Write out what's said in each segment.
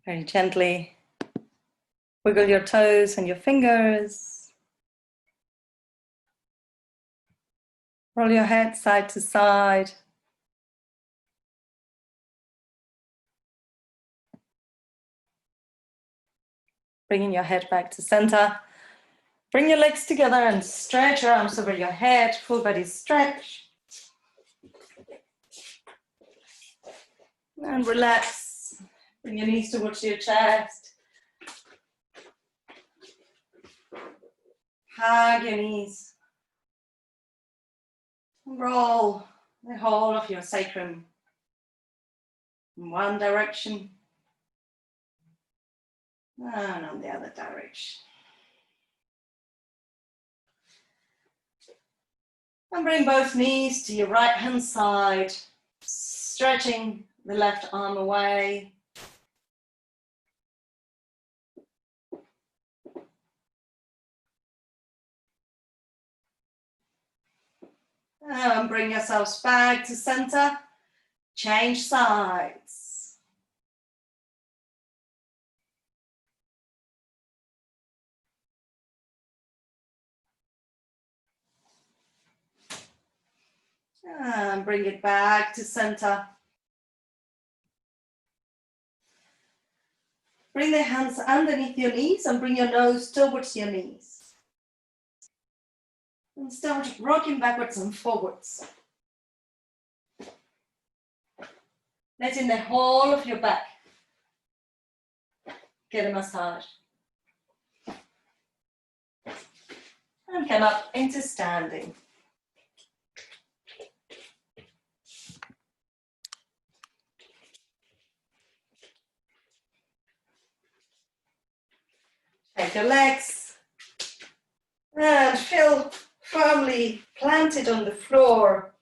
Very gently wiggle your toes and your fingers. Roll your head side to side. Bringing your head back to center. Bring your legs together and stretch your arms over your head. Full body stretch. And relax. Bring your knees towards your chest. Hug your knees. Roll the whole of your sacrum in one direction and on the other direction. And bring both knees to your right hand side, stretching the left arm away. And bring yourselves back to center. Change sides. And bring it back to center. Bring the hands underneath your knees and bring your nose towards your knees. And start rocking backwards and forwards. Letting the whole of your back get a massage. And come up into standing. Take your legs and feel firmly planted on the floor.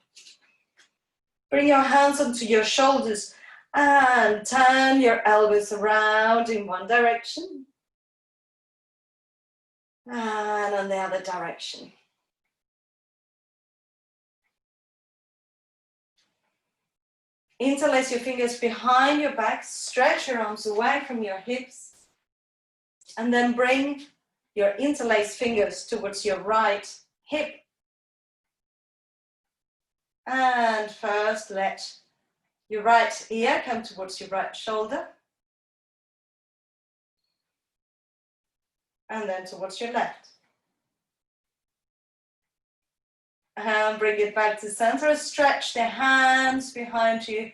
Bring your hands onto your shoulders and turn your elbows around in one direction and on the other direction. Interlace your fingers behind your back, stretch your arms away from your hips, and then bring your interlaced fingers towards your right hip. And first let your right ear come towards your right shoulder. And then towards your left. And bring it back to center. Stretch the hands behind you. You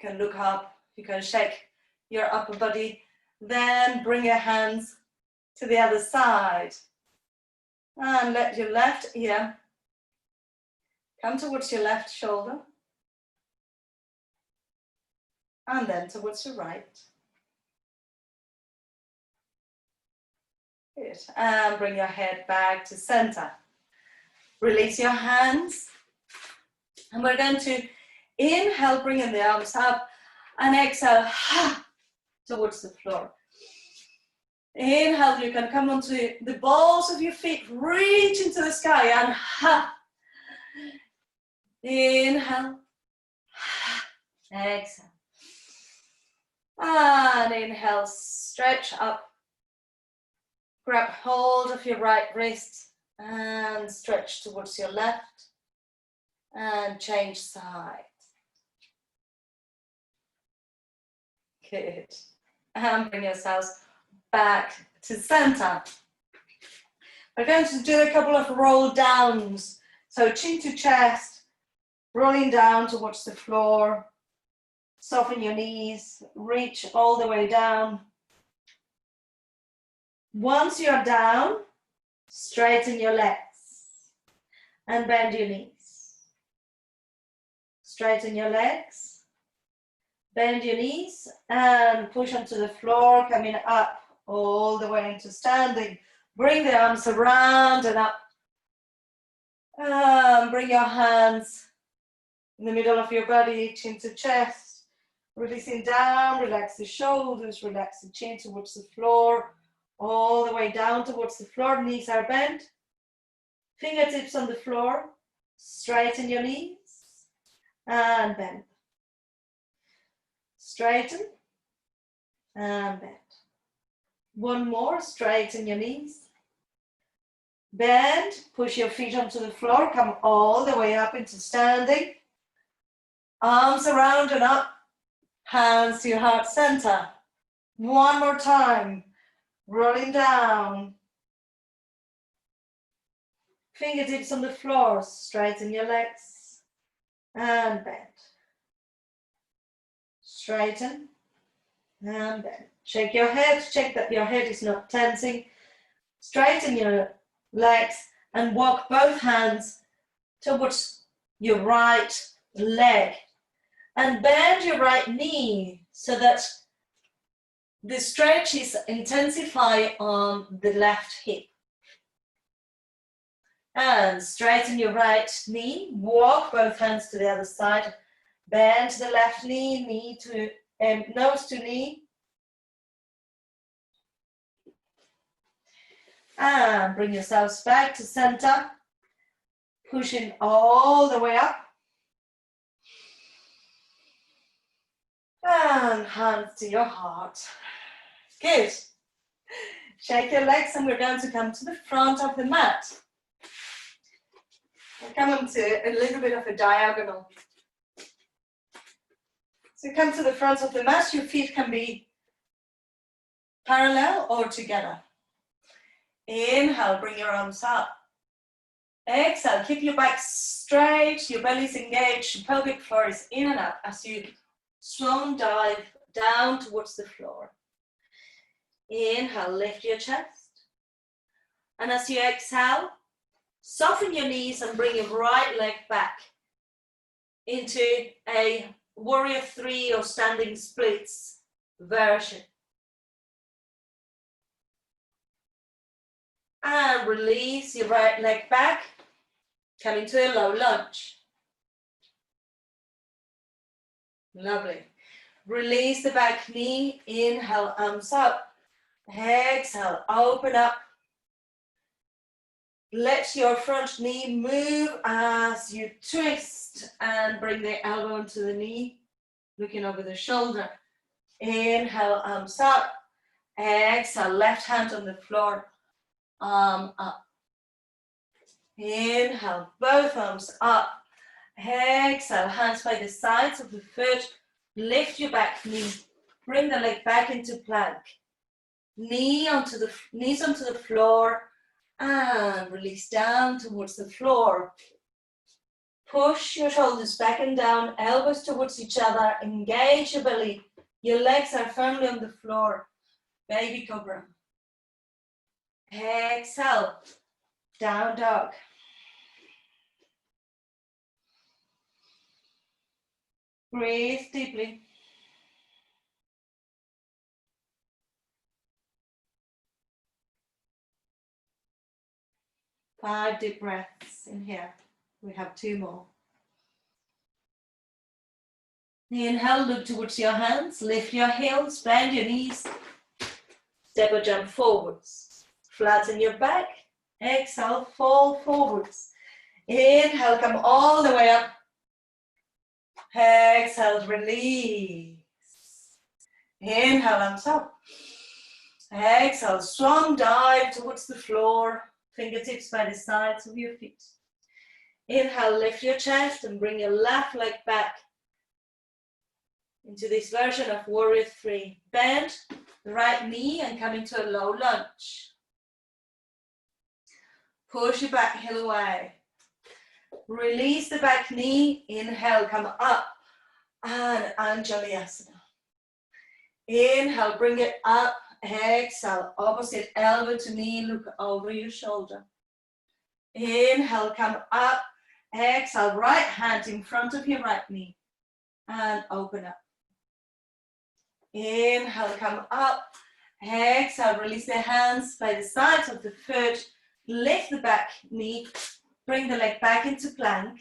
can look up, you can shake your upper body. Then bring your hands to the other side. And let your left ear come towards your left shoulder. And then towards your right. Good. And bring your head back to center. Release your hands. And we're going to inhale, bringing the arms up, and exhale towards the floor. Inhale, you can come onto the balls of your feet, reach into the sky, and inhale, exhale. And inhale, stretch up. Grab hold of your right wrist and stretch towards your left and change side. Good. And bring yourselves back to center. We're going to do a couple of roll downs. So chin to chest, rolling down towards the floor. Soften your knees, reach all the way down. Once you're down, straighten your legs and bend your knees. Straighten your legs, bend your knees and push onto the floor, coming up all the way into standing. Bring the arms around and up. Bring your hands in the middle of your body, chin to chest. Releasing down, relax the shoulders, relax the chin towards the floor. All the way down towards the floor, knees are bent. Fingertips on the floor. Straighten your knees and bend. Straighten. and bend. One more, straighten your knees. Bend, push your feet onto the floor, come all the way up into standing. Arms around and up, hands to your heart center. One more time, rolling down. Fingertips on the floor, straighten your legs and bend. Straighten and bend. Shake your head, check that your head is not tensing. Straighten your legs and walk both hands towards your right leg. And bend your right knee so that the stretch is intensify on the left hip. And straighten your right knee, walk both hands to the other side, bend the left knee, nose to knee. And bring yourselves back to center, pushing all the way up. And hands to your heart. Good. Shake your legs and we're going to come to the front of the mat. We're coming to a little bit of a diagonal. So come to the front of the mat, your feet can be parallel or together. Inhale, bring your arms up. Exhale, keep your back straight, your belly is engaged, your pelvic floor is in and out as you swan dive down towards the floor. Inhale, lift your chest. And as you exhale, soften your knees and bring your right leg back into a warrior 3 or standing splits version. And release your right leg back, come into a low lunge. Lovely. Release the back knee, inhale, arms up. Exhale, open up. Let your front knee move as you twist and bring the elbow into the knee, looking over the shoulder. Inhale, arms up. Exhale, left hand on the floor, arm up. Inhale, both arms up. Exhale, hands by the sides of the foot. Lift your back knee. Bring the leg back into plank. Knees onto the floor and release down towards the floor. Push your shoulders back and down, elbows towards each other. Engage your belly. Your legs are firmly on the floor. Baby cobra. Exhale, down dog. Breathe deeply. Five deep breaths in here. We have 2 more. Inhale, look towards your hands, lift your heels, bend your knees, step or jump forwards. Flatten your back, exhale, fall forwards. Inhale, come all the way up. Exhale, release. Inhale, arms up. Exhale, swan dive towards the floor, fingertips by the sides of your feet. Inhale, lift your chest and bring your left leg back into this version of warrior 3. Bend the right knee and come into a low lunge. Push your back heel away. Release the back knee. Inhale, come up. And Anjali-asana. Inhale, bring it up. Exhale, opposite elbow to knee, look over your shoulder. Inhale, come up. Exhale, right hand in front of your right knee. And open up. Inhale, come up. Exhale, release the hands by the sides of the foot. Lift the back knee. Bring the leg back into plank.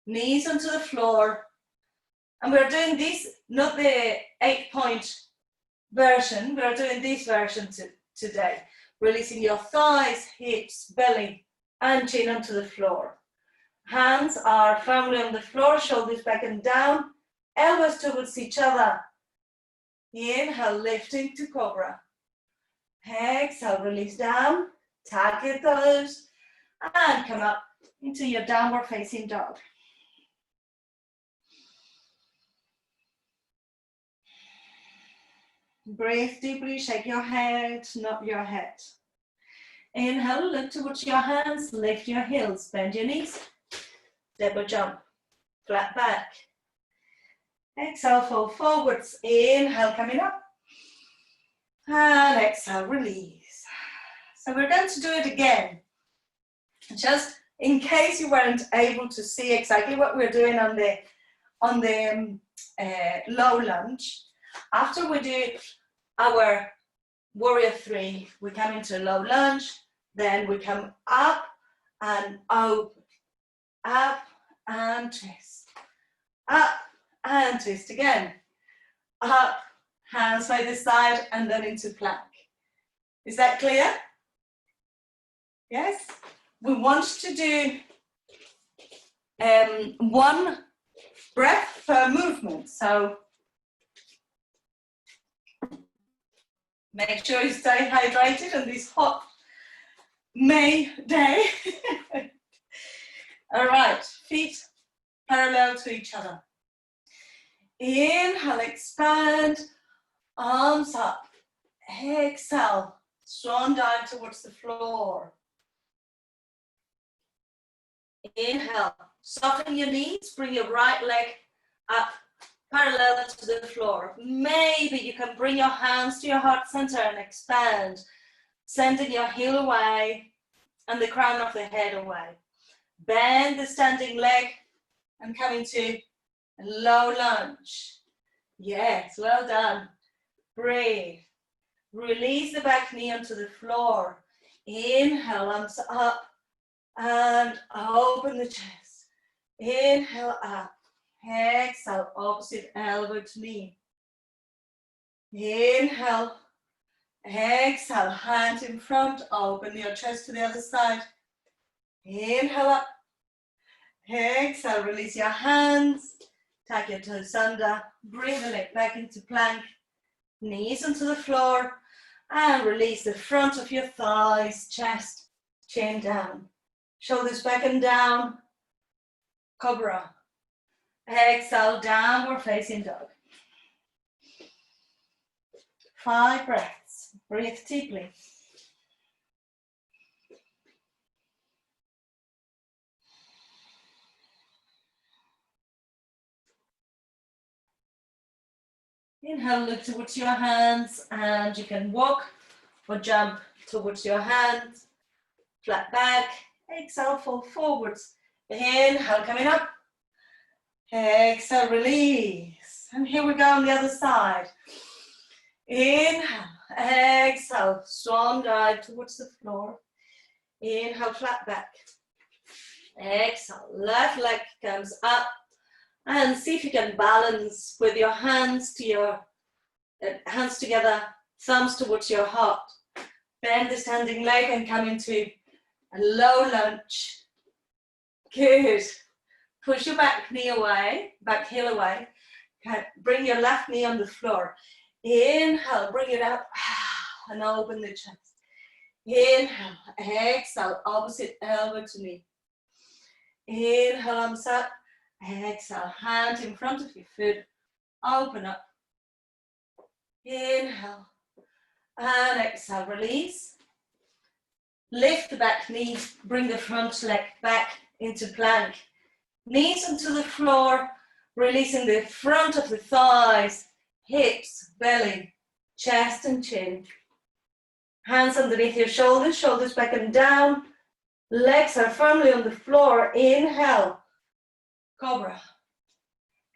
Knees onto the floor. And we're doing this, not the 8-point version. We're doing this version today. Releasing your thighs, hips, belly, and chin onto the floor. Hands are firmly on the floor, shoulders back and down, elbows towards each other. Inhale, lifting to cobra. Exhale, release down, tag your toes, and come up into your downward facing dog. Breathe deeply, shake your head, nod your head. Inhale, look towards your hands, lift your heels, bend your knees, double jump, flat back. Exhale, fold forwards. Inhale, coming up. And exhale, release. So we're going to do it again. Just in case you weren't able to see exactly what we're doing on the low lunge. After we do our warrior 3, we come into low lunge, then we come up and open, up and twist, up and twist again, up, hands by the side, and then into plank. Is that clear? Yes? We want to do one breath per movement. So make sure you stay hydrated on this hot May day. All right, feet parallel to each other. Inhale, expand, arms up. Exhale, swan dive towards the floor. Inhale, soften your knees, bring your right leg up parallel to the floor. Maybe you can bring your hands to your heart center and expand, sending your heel away and the crown of the head away. Bend the standing leg and come into a low lunge. Yes, well done. Breathe. Release the back knee onto the floor. Inhale, arms up and open the chest. Inhale up. Exhale, opposite elbow to knee. Inhale. Exhale, hand in front. Open your chest to the other side. Inhale up. Exhale, release your hands. Tuck your toes under. Bring the leg back into plank. Knees onto the floor. And release the front of your thighs, chest, chin down. Shoulders back and down. Cobra. Exhale, downward facing dog. 5 breaths. Breathe deeply. Inhale, look towards your hands, and you can walk or jump towards your hands. Flat back. Exhale, fold forwards. Inhale, coming up. Exhale, release. And here we go on the other side. Inhale, exhale, swan dive towards the floor. Inhale, flat back. Exhale, left leg comes up. And see if you can balance with your hands to your hands together, thumbs towards your heart. Bend the standing leg and come into a low lunge. Good. Push your back knee away, back heel away. Bring your left knee on the floor. Inhale, bring it up and open the chest. Inhale, exhale, opposite elbow to knee. Inhale, arms up. Exhale, hand in front of your foot. Open up. Inhale and exhale, release. Lift the back knee, bring the front leg back into plank. Knees onto the floor, releasing the front of the thighs, hips, belly, chest and chin. Hands underneath your shoulders, shoulders back and down. Legs are firmly on the floor. Inhale, cobra.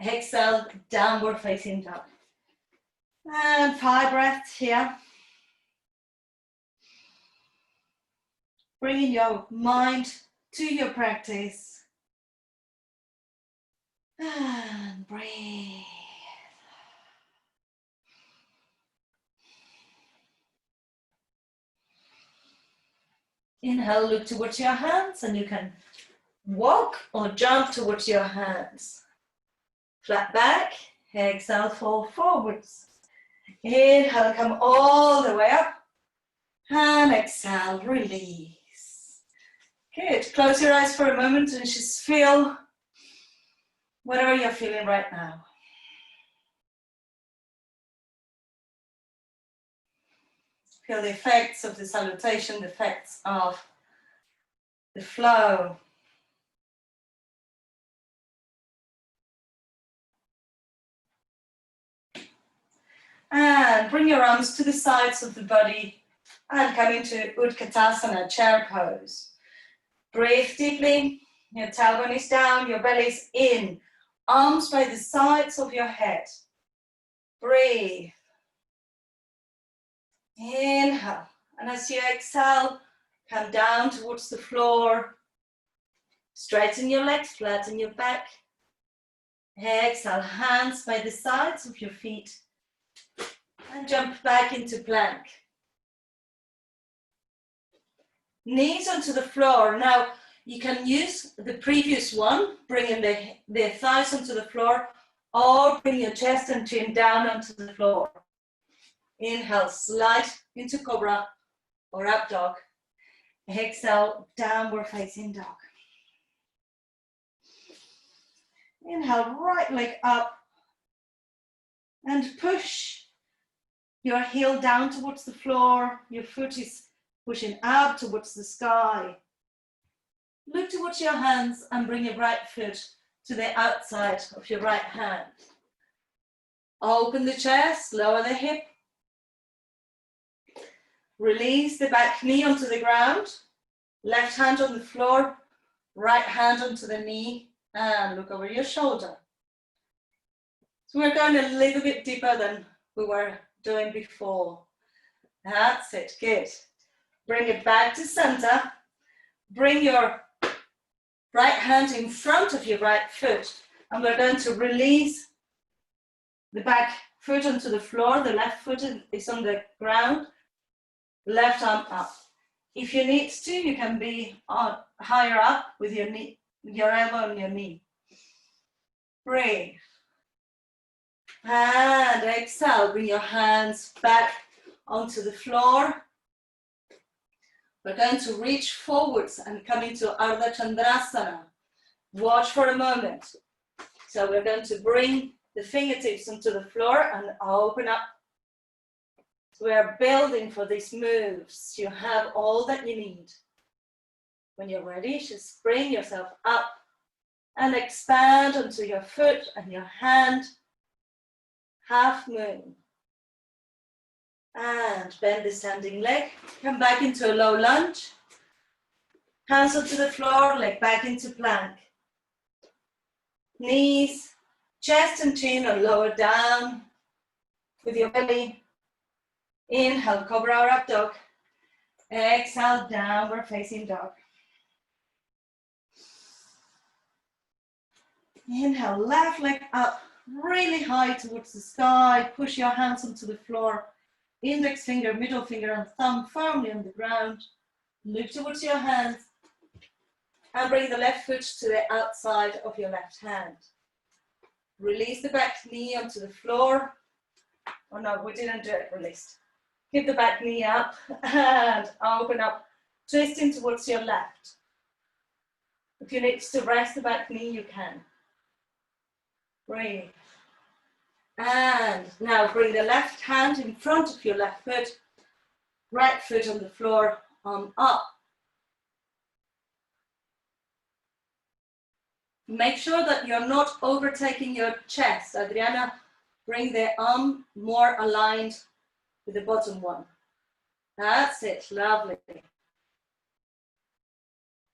Exhale, downward facing dog. And 5 breaths here. Bringing your mind to your practice. And breathe. Inhale, look towards your hands, and you can walk or jump towards your hands. Flat back, exhale, fall forwards. Inhale, come all the way up. And exhale, release. Good. Close your eyes for a moment and just feel whatever you're feeling right now. Feel the effects of the salutation, the effects of the flow. And bring your arms to the sides of the body and come into Utkatasana, chair pose. Breathe deeply. Your tailbone is down, your belly is in. Arms by the sides of your head. Breathe. Inhale. And as you exhale, come down towards the floor. Straighten your legs, flatten your back. Exhale, hands by the sides of your feet. And jump back into plank. Knees onto the floor. Now, you can use the previous one, bringing the thighs onto the floor, or bring your chest and chin down onto the floor. Inhale, slide into cobra or up dog. Exhale, downward facing dog. Inhale, right leg up and push your heel down towards the floor. Your foot is pushing up towards the sky. Look towards your hands and bring your right foot to the outside of your right hand. Open the chest, lower the hip. Release the back knee onto the ground. Left hand on the floor, right hand onto the knee, and look over your shoulder. So we're going a little bit deeper than we were doing before. That's it, good. Bring it back to center. Bring your right hand in front of your right foot, and we're going to release the back foot onto the floor. The left foot is on the ground, left arm up. If you need to, you can be higher up with your knee, your elbow on your knee. Breathe. And exhale, bring your hands back onto the floor. We're going to reach forwards and come into Ardha Chandrasana. Watch for a moment. So we're going to bring the fingertips onto the floor and open up. So we are building for these moves. You have all that you need. When you're ready, just bring yourself up and expand onto your foot and your hand. Half moon. And bend the standing leg. Come back into a low lunge. Hands onto the floor, leg back into plank. Knees, chest and chin are lower down with your belly. Inhale, cobra or up dog. Exhale, downward facing dog. Inhale, left leg up really high towards the sky. Push your hands onto the floor. Index finger, middle finger and thumb firmly on the ground. Look towards your hands and bring the left foot to the outside of your left hand. Release the back knee onto the floor. Oh no, we didn't do it, released. Keep the back knee up and open up, twisting towards your left. If you need to rest the back knee, you can. Breathe. And now bring the left hand in front of your left foot, right foot on the floor, arm up. Make sure that you're not overtaking your chest. Adriana, bring the arm more aligned with the bottom one. That's it, lovely.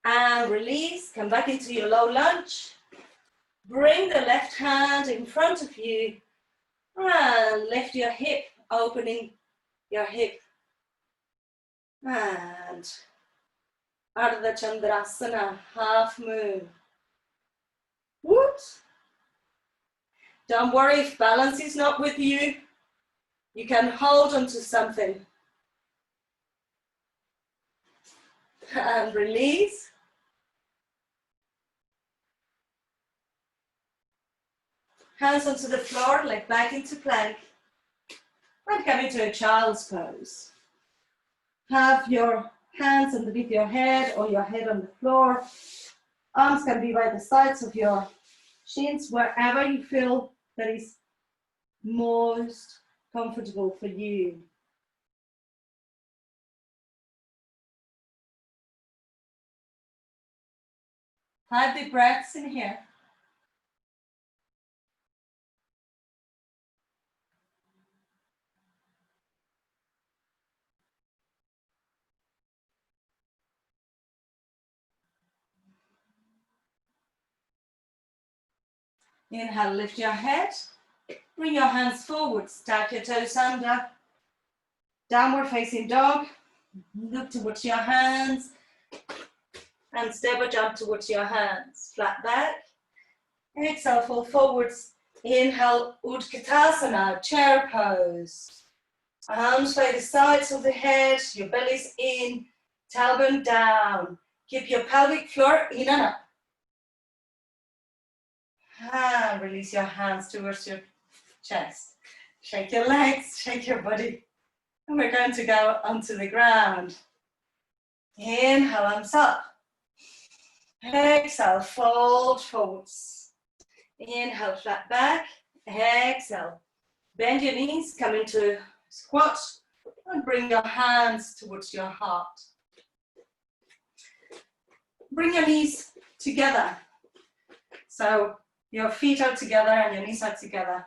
And release, come back into your low lunge. Bring the left hand in front of you. And lift your hip, opening your hip. And Ardha Chandrasana, half moon. Whoops. Don't worry if balance is not with you. You can hold onto something. And release. Hands onto the floor, leg back into plank. And come into a child's pose. Have your hands underneath your head or your head on the floor. Arms can be by the sides of your shins, wherever you feel that is most comfortable for you. 5 deep breaths in here. Inhale, lift your head. Bring your hands forward, stack your toes under. Downward facing dog. Look towards your hands. And step or jump towards your hands. Flat back. Exhale, fall forwards. Inhale, Utkatasana, chair pose. Arms by the sides of the head, your belly's in, tailbone down. Keep your pelvic floor in and up. And release your hands towards your chest. Shake your legs, shake your body. And we're going to go onto the ground. Inhale, arms up. Exhale, fold forwards. Inhale, flat back. Exhale. Bend your knees, come into squat. And bring your hands towards your heart. Bring your knees together. So your feet are together and your knees are together.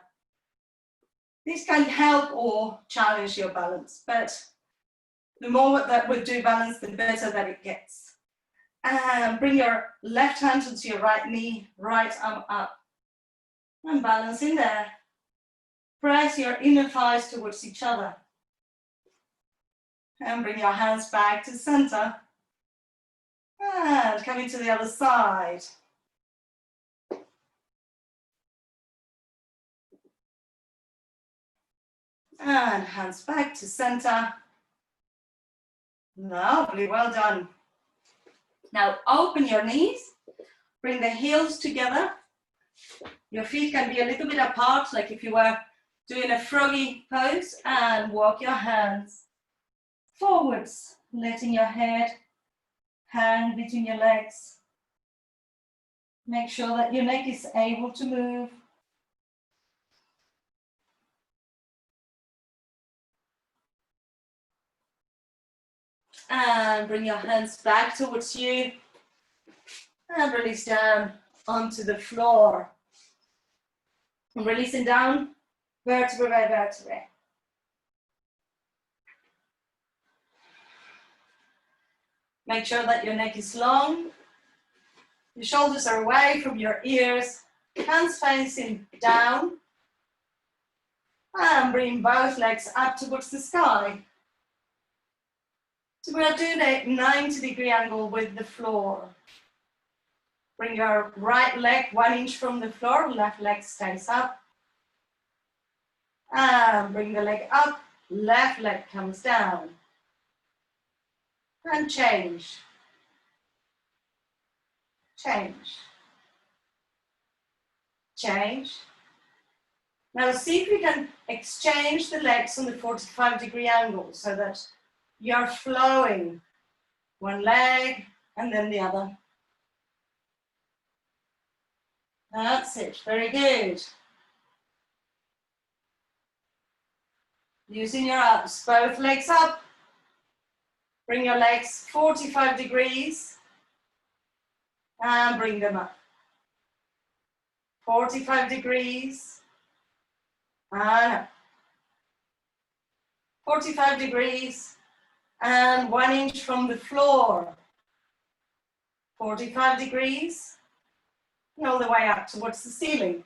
This can help or challenge your balance, but the more that we do balance, the better that it gets. And bring your left hand onto your right knee, right arm up. And balance in there. Press your inner thighs towards each other. And bring your hands back to center. And coming to the other side. And hands back to center. Lovely, well done. Now open your knees, bring the heels together. Your feet can be a little bit apart, like if you were doing a froggy pose, and walk your hands forwards, letting your head hang between your legs. Make sure that your neck is able to move. And bring your hands back towards you. And release down onto the floor. And releasing down, vertebrae by vertebrae. Make sure that your neck is long. Your shoulders are away from your ears. Hands facing down. And bring both legs up towards the sky. So we're doing a 90-degree angle with the floor. Bring your right leg 1 inch from the floor, left leg stays up. And bring the leg up, left leg comes down. And change. Change. Change. Now see if we can exchange the legs on the 45-degree angle so that you're flowing. One leg and then the other. That's it, very good. Using your arms, both legs up. Bring your legs 45 degrees and bring them up. 45 degrees and up. 45 degrees and 1 inch from the floor. 45 degrees and all the way up towards the ceiling.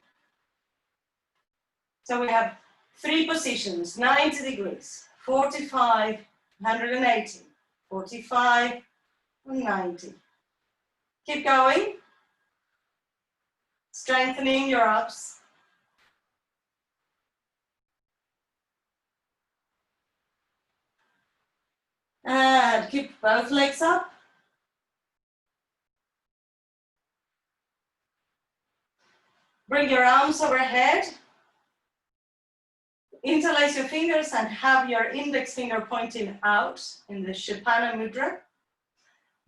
So we have 3 positions, 90 degrees, 45, 180, 45, and 90. Keep going. Strengthening your abs. And keep both legs up. Bring your arms overhead. interlace your fingers and have your index finger pointing out in the Shapana Mudra.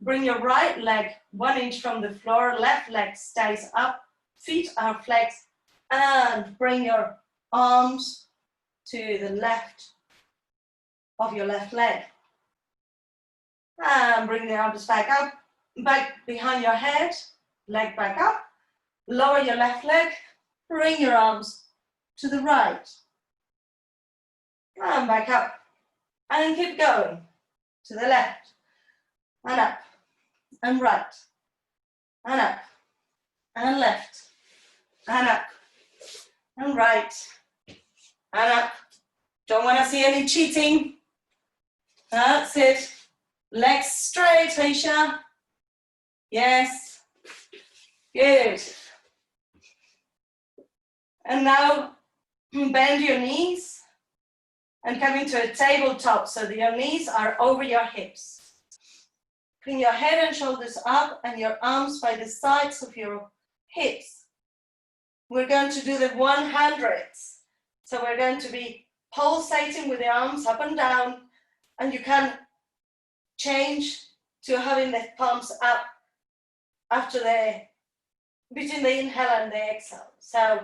Bring your right leg 1 inch from the floor, left leg stays up, feet are flexed, and bring your arms to the left of your left leg. And bring the arms back up, back behind your head, leg back up, lower your left leg, bring your arms to the right, and back up, and keep going to the left, and up, and right, and up, and left, and up, and right, and up. Don't want to see any cheating. That's it. Legs straight, Aisha. Yes. Good. And now bend your knees and come into a tabletop so that your knees are over your hips. Bring your head and shoulders up and your arms by the sides of your hips. We're going to do the 100s. So we're going to be pulsating with the arms up and down, and you can change to having the palms up after between the inhale and the exhale. So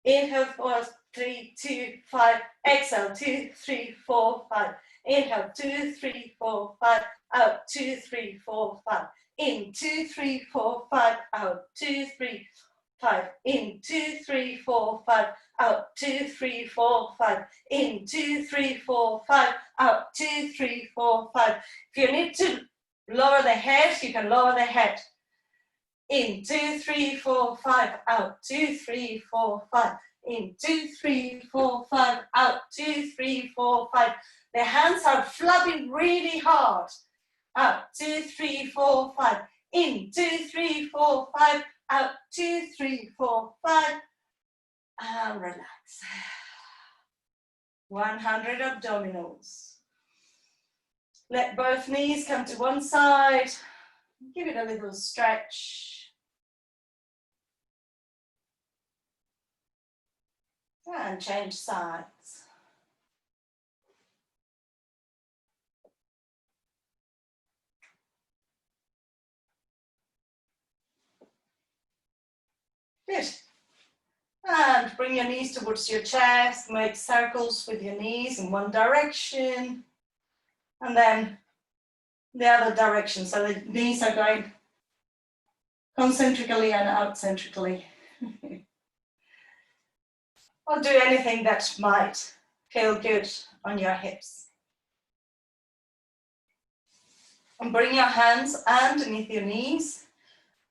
inhale 4, 3, 2, 5, exhale 2, 3, 4, 5. Inhale 2, 3, 4, 5, out 2, 3, 4, 5. In 2, 3, 4, 5, out 2, 3, 5. In 2, 3, 4, 5, out 2, 3, 4, 5. In 2, 3, 4, 5, out 2, 3, 4, 5. If you need to lower the head, you can lower the head. In 2, 3, 4, 5, out 2, 3, 4, 5. In 2, 3, 4, 5, out 2, 3, 4, 5. The hands are flapping really hard. Out 2, 3, 4, 5. In 2, 3, 4, 5. Out 2, 3, 4, 5. And relax. 100 abdominals. Let both knees come to one side. Give it a little stretch. And change sides. Good. And bring your knees towards your chest. Make circles with your knees in one direction. And then the other direction. So the knees are going concentrically and outcentrically. Or do anything that might feel good on your hips. And bring your hands underneath your knees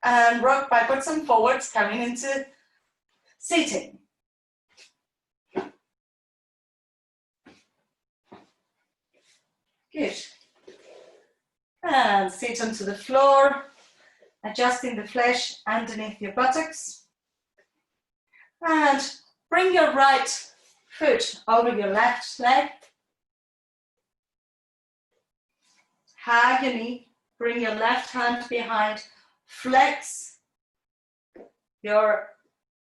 and rock backwards and forwards, coming into sitting. Good. And sit onto the floor, adjusting the flesh underneath your buttocks. And bring your right foot over your left leg. Hug your knee, bring your left hand behind, flex your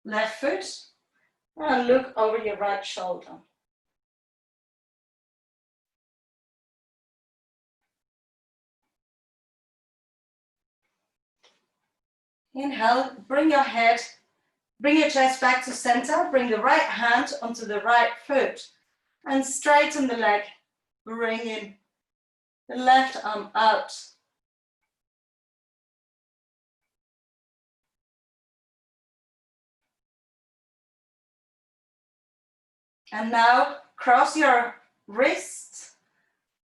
left foot, and look over your right shoulder. Inhale, bring your head, bring your chest back to center, bring the right hand onto the right foot, and straighten the leg, bringing the left arm out. And now cross your wrists,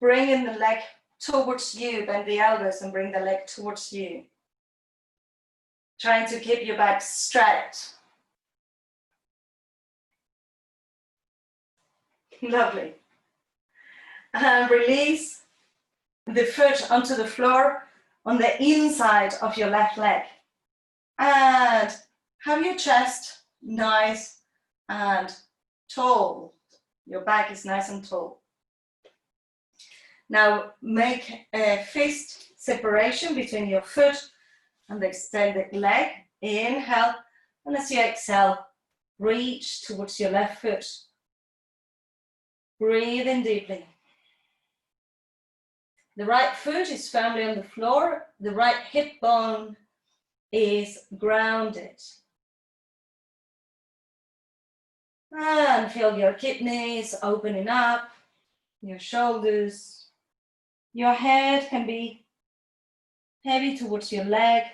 bringing the leg towards you, bend the elbows and bring the leg towards you. Trying to keep your back straight. Lovely. And release the foot onto the floor on the inside of your left leg. And have your chest nice and tall. Your back is nice and tall. Now make a fist separation between your foot and the extended leg. Inhale, and as you exhale, reach towards your left foot. Breathe in deeply. The right foot is firmly on the floor. The right hip bone is grounded. And feel your kidneys opening up, your shoulders. Your head can be heavy towards your leg.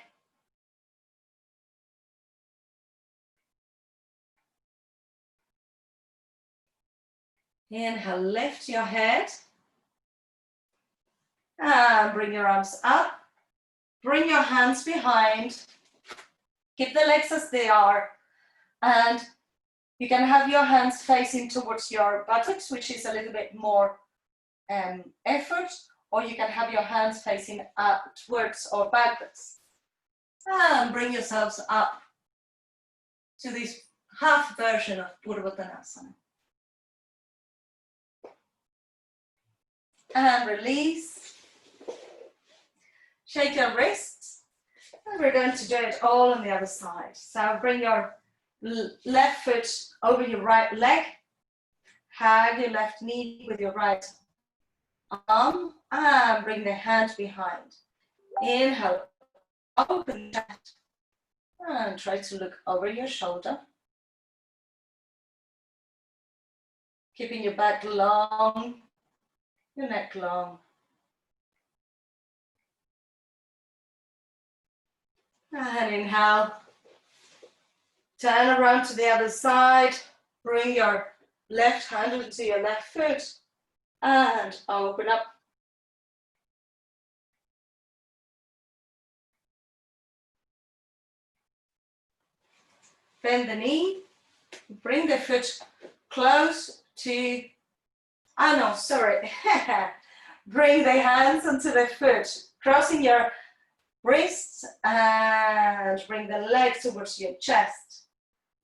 Inhale, lift your head. And bring your arms up. Bring your hands behind. Keep the legs as they are. And you can have your hands facing towards your buttocks, which is a little bit more effort, or you can have your hands facing outwards or backwards. And bring yourselves up to this half version of Purvottanasana. And release. Shake your wrists. And we're going to do it all on the other side. So bring your left foot over your right leg. Hug your left knee with your right arm. And bring the hand behind. Inhale, open that. And try to look over your shoulder. Keeping your back long, your neck long. And inhale. Turn around to the other side. Bring your left hand onto your left foot. And open up. Bend the knee. Bring the foot close to, Bring the hands onto the foot, crossing your wrists and bring the legs towards your chest.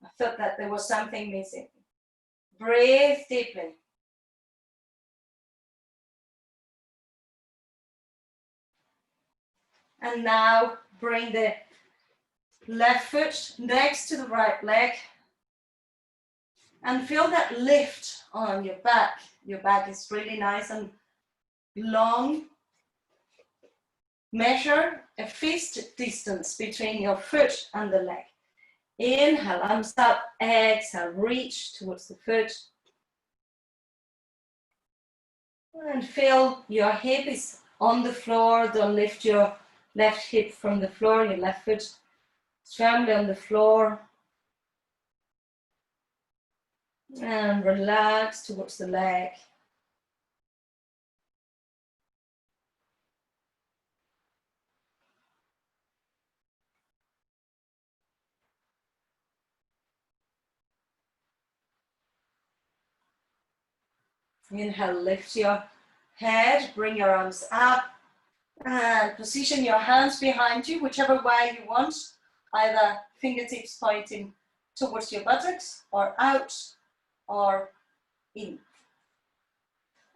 I thought that there was something missing. Breathe deeply. And now bring the left foot next to the right leg and feel that lift on your back. Your back is really nice and long. Measure a fist distance between your foot and the leg. Inhale, arms up, exhale, reach towards the foot. And feel your hip is on the floor. Don't lift your left hip from the floor, your left foot is firmly on the floor. And relax towards the leg. Inhale, lift your head, bring your arms up, and position your hands behind you, whichever way you want, either fingertips pointing towards your buttocks, or out, or in.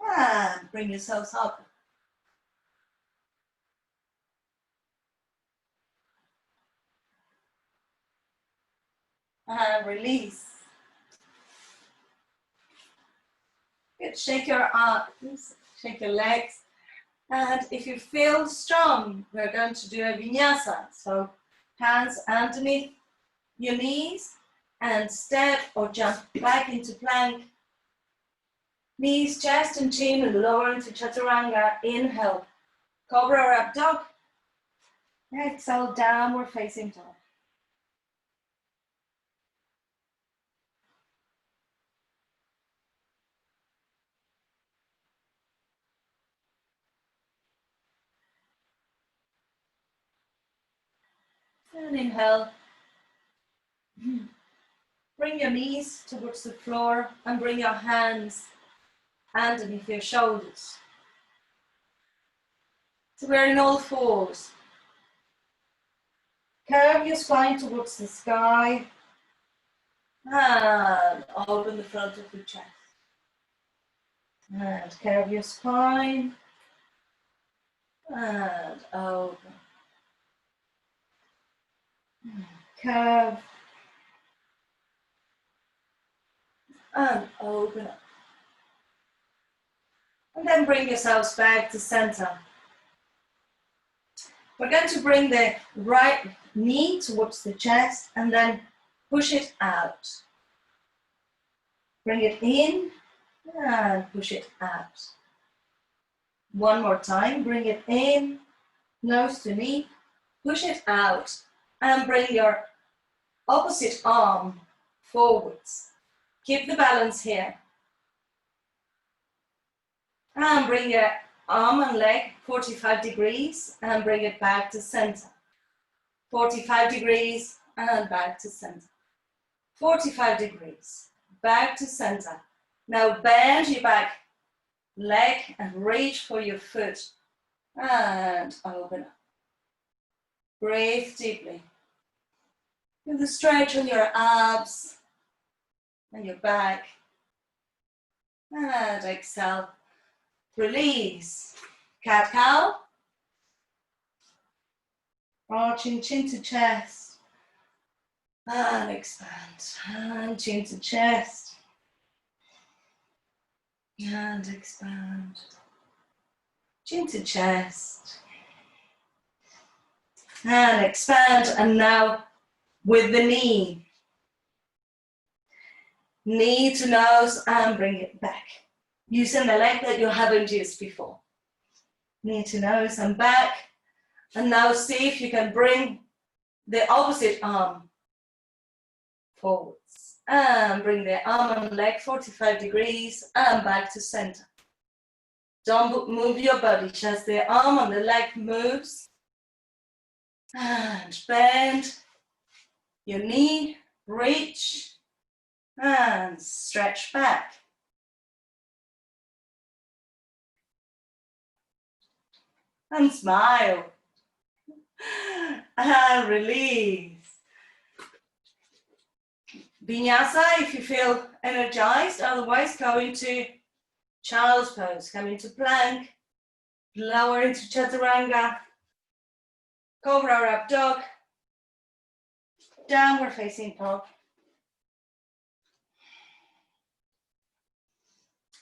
And bring yourselves up. And release. Good. Shake your arms, shake your legs. And if you feel strong, we're going to do a vinyasa. So hands underneath your knees and step or jump back into plank. Knees, chest and chin and lower into chaturanga. Inhale, cobra or up dog. Exhale, downward facing dog. And inhale. Bring your knees towards the floor and bring your hands underneath your shoulders. So we're in all fours. Curve your spine towards the sky and open the front of your chest. And curve your spine and open. Curve and open up. And then bring yourselves back to center. We're going to bring the right knee towards the chest and then push it out. Bring it in and push it out. One more time, bring it in, nose to knee, push it out, and bring your opposite arm forwards. Keep the balance here. And bring your arm and leg 45 degrees and bring it back to center. 45 degrees and back to center. 45 degrees, back to center. Now bend your back leg and reach for your foot and open up. Breathe deeply. Feel the stretch on your abs and your back. And exhale. Release. Cat-cow. Arching chin to chest. And expand. And chin to chest. And expand. Chin to chest. And expand. And now with the knee. Knee to nose and bring it back. Using the leg that you haven't used before. Knee to nose and back. And now see if you can bring the opposite arm forwards. And bring the arm and leg 45 degrees and back to center. Don't move your body, just the arm and the leg moves. And bend your knee, reach, and stretch back. And smile. And release. Vinyasa if you feel energized, otherwise go into child's pose, come into plank, lower into chaturanga, cobra up dog, downward facing dog.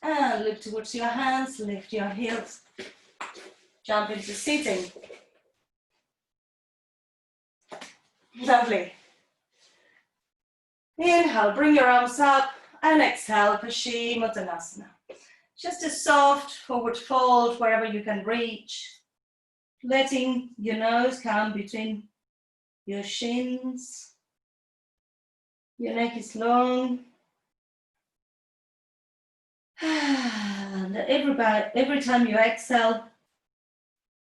And look towards your hands, lift your heels, jump into sitting. Lovely. Inhale, bring your arms up, and exhale, Paschimottanasana. Just a soft forward fold wherever you can reach, letting your nose come between your shins. Your neck is long. And every time you exhale,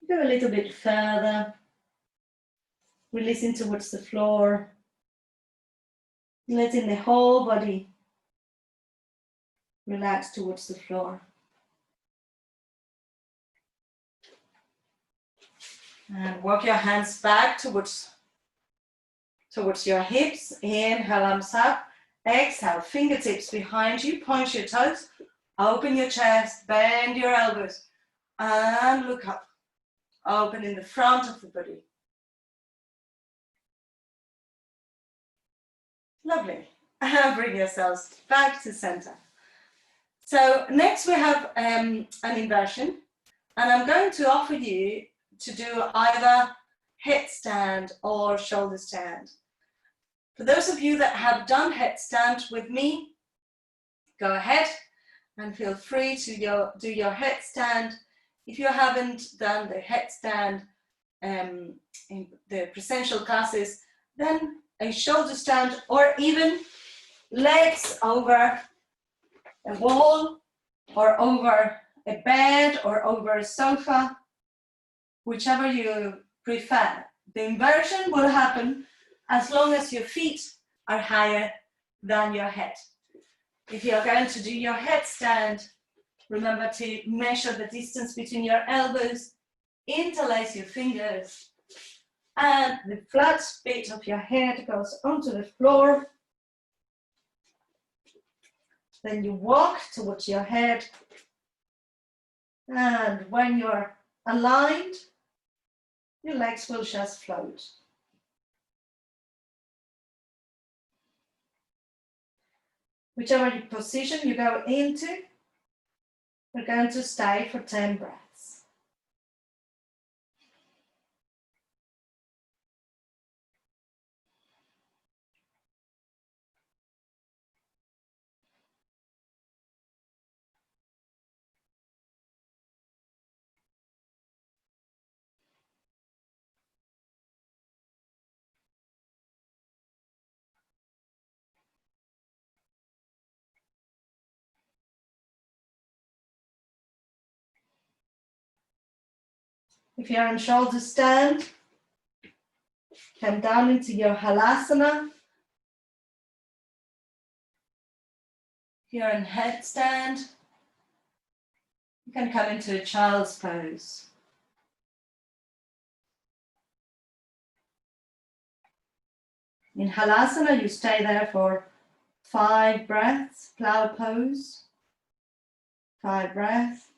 go a little bit further, releasing towards the floor, letting the whole body relax towards the floor. And walk your hands back towards your hips. Inhale, arms up. Exhale, fingertips behind you. Point your toes. Open your chest. Bend your elbows. And look up. Open in the front of the body. Lovely. And bring yourselves back to center. So next we have an inversion. And I'm going to offer you to do either headstand or shoulder stand. For those of you that have done headstand with me, go ahead and feel free to do your headstand. If you haven't done the headstand in the presential classes, then a shoulder stand or even legs over a wall or over a bed or over a sofa, whichever you prefer. The inversion will happen as long as your feet are higher than your head. If you're going to do your headstand, remember to measure the distance between your elbows, interlace your fingers, and the flat bit of your head goes onto the floor. Then you walk towards your head, and when you're aligned, your legs will just float. Whichever position you go into, We're going to stay for 10 breaths. If you're in shoulder stand, come down into your halasana. If you're in headstand, you can come into a child's pose. In halasana, you stay there for 5 breaths, plow pose, 5 breaths.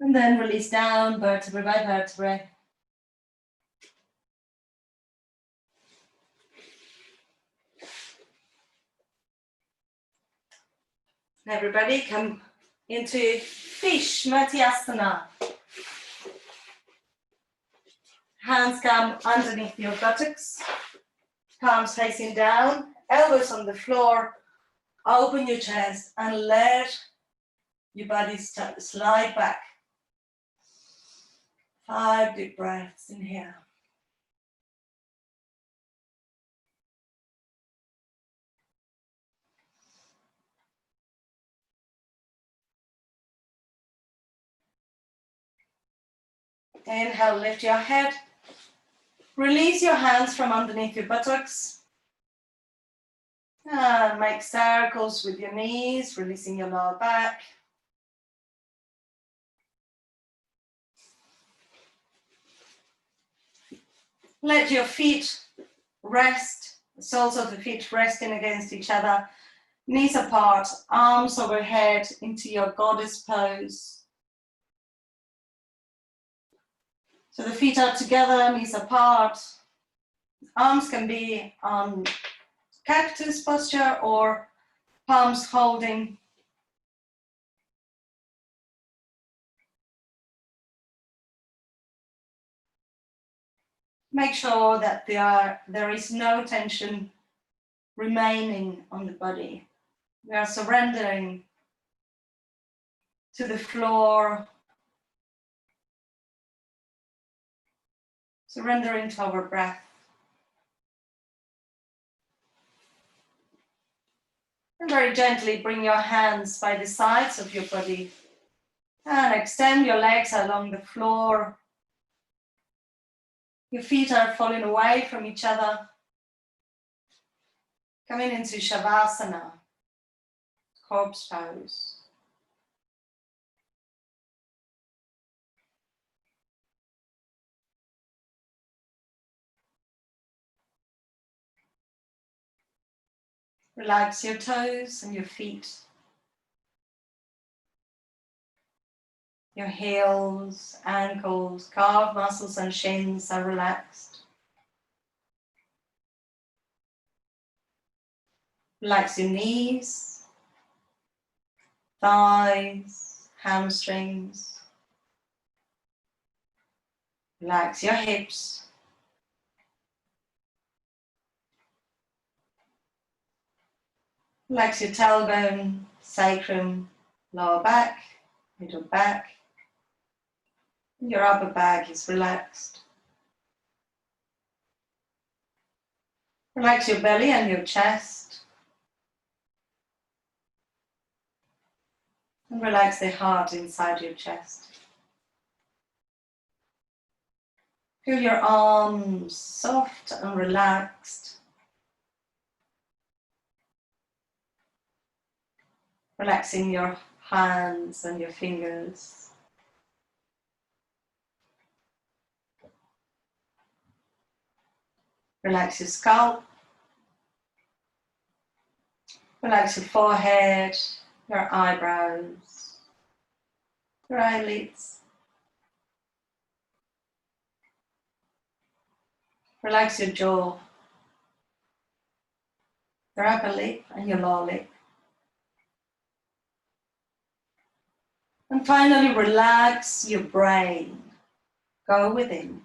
And then release down, vertebrae by vertebrae. Everybody come into fish, Matyasana. Hands come underneath your buttocks, palms facing down, elbows on the floor. Open your chest and let your body slide back. 5 deep breaths, inhale. Inhale, lift your head. Release your hands from underneath your buttocks. And make circles with your knees, releasing your lower back. Let your feet rest, the soles of the feet resting against each other. Knees apart, arms overhead into your goddess pose. So the feet are together, knees apart. Arms can be on cactus posture or palms holding. Make sure that there is no tension remaining on the body. We are surrendering to the floor, surrendering to our breath. And very gently bring your hands by the sides of your body and extend your legs along the floor. Your feet are falling away from each other. Coming into Shavasana, corpse pose. Relax your toes and your feet. Your heels, ankles, calf muscles and shins are relaxed. Relax your knees, thighs, hamstrings. Relax your hips. Relax your tailbone, sacrum, lower back, middle back. Your upper back is relaxed. Relax your belly and your chest. And relax the heart inside your chest. Feel your arms soft and relaxed. Relaxing your hands and your fingers. Relax your scalp. Relax your forehead, your eyebrows, your eyelids. Relax your jaw, your upper lip and your lower lip. And finally, relax your brain. Go within.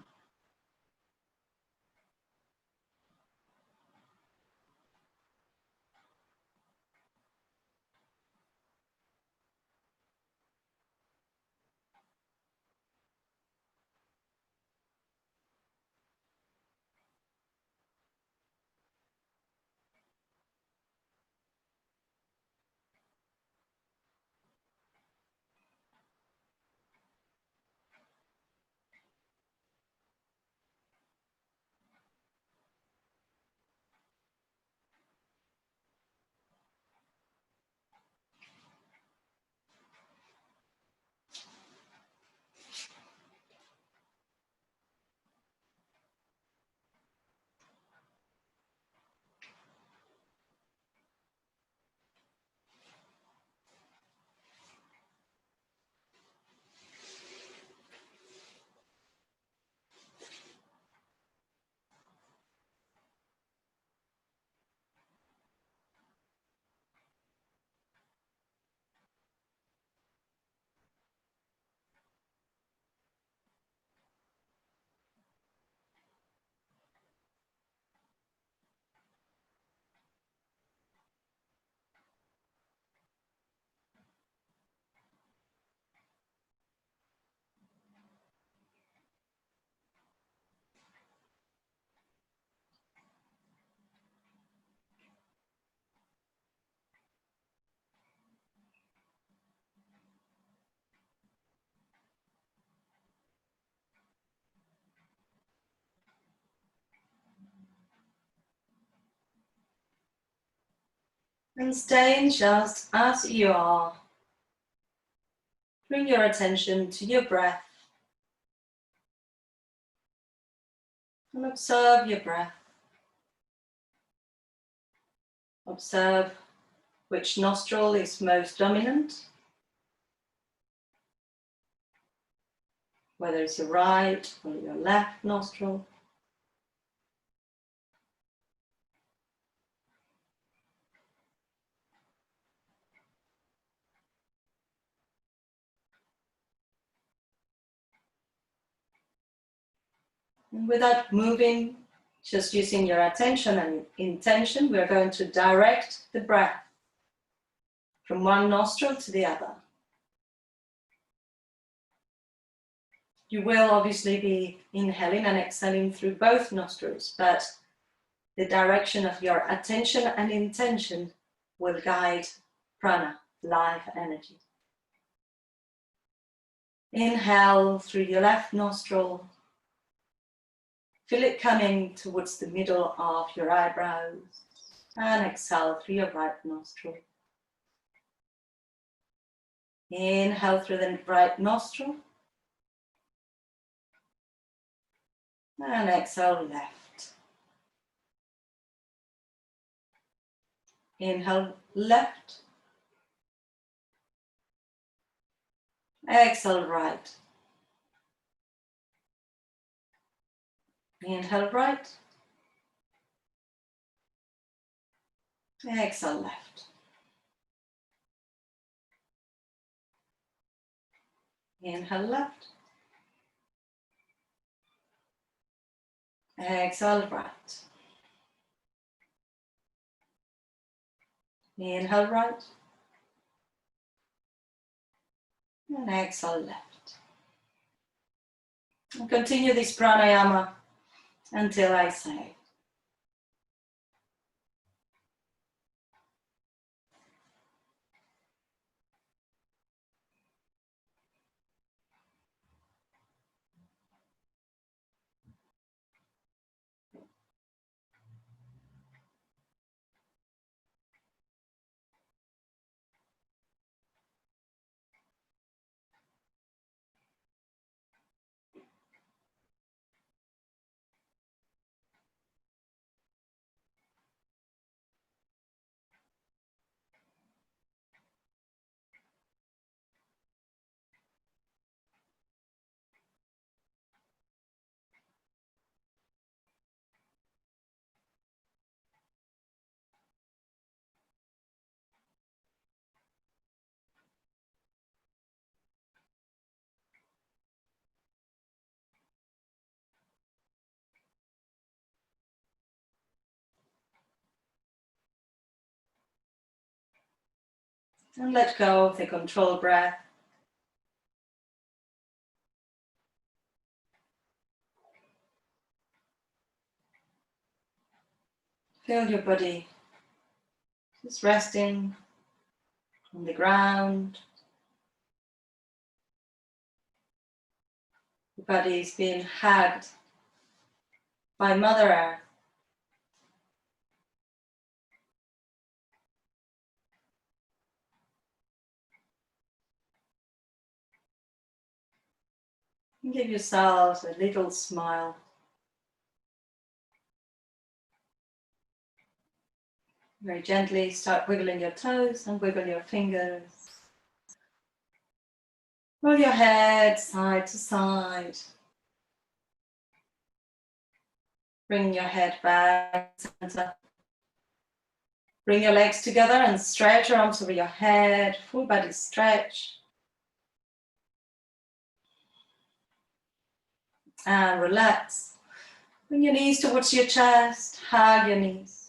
And staying just as you are. Bring your attention to your breath. And observe your breath. Observe which nostril is most dominant, whether it's your right or your left nostril. And without moving, just using your attention and intention, we're going to direct the breath from one nostril to the other. You will obviously be inhaling and exhaling through both nostrils, but the direction of your attention and intention will guide prana, life energy. Inhale through your left nostril. Feel it coming towards the middle of your eyebrows. And exhale through your right nostril. Inhale through the right nostril. And exhale left. Inhale left. Exhale right. Inhale right. Exhale left. Inhale left. Exhale right. Inhale right. And exhale left. And continue this pranayama until I say. And let go of the controlled breath. Feel your body just resting on the ground. The body is being hugged by Mother Earth. And give yourselves a little smile. Very gently start wiggling your toes and wiggle your fingers. Roll your head side to side. Bring your head back to center. Bring your legs together and stretch your arms over your head. Full body stretch. And relax. Bring your knees towards your chest. Hug your knees.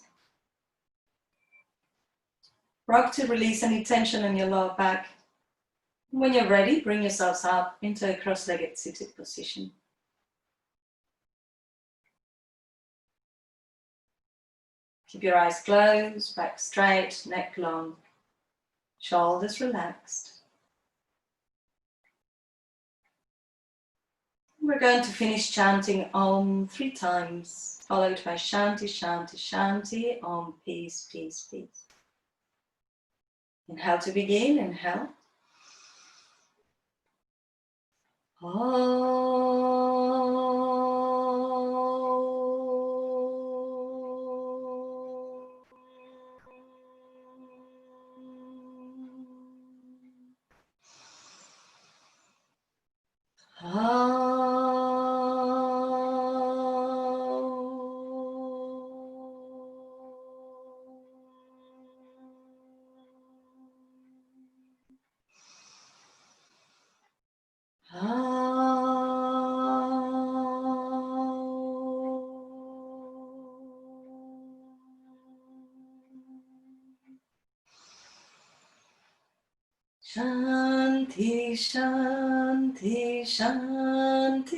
Rock to release any tension in your lower back. When you're ready, bring yourselves up into a cross-legged seated position. Keep your eyes closed, back straight, neck long, shoulders relaxed. We're going to finish chanting Om 3 times, followed by Shanti, Shanti, Shanti, Om, peace, peace, peace. Inhale to begin, inhale. Shanti, Shanti, Shanti.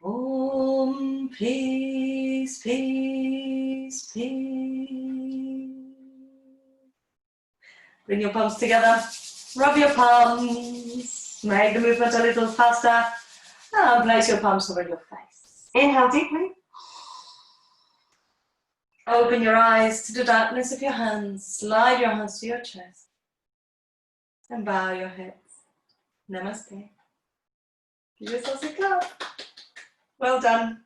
Om, peace, peace, peace. Bring your palms together. Rub your palms. Make the movement a little faster. And place your palms over your face. Inhale deeply. Open your eyes to the darkness of your hands. Slide your hands to your chest. And bow your heads. Namaste. Give yourselves a clap. Well done.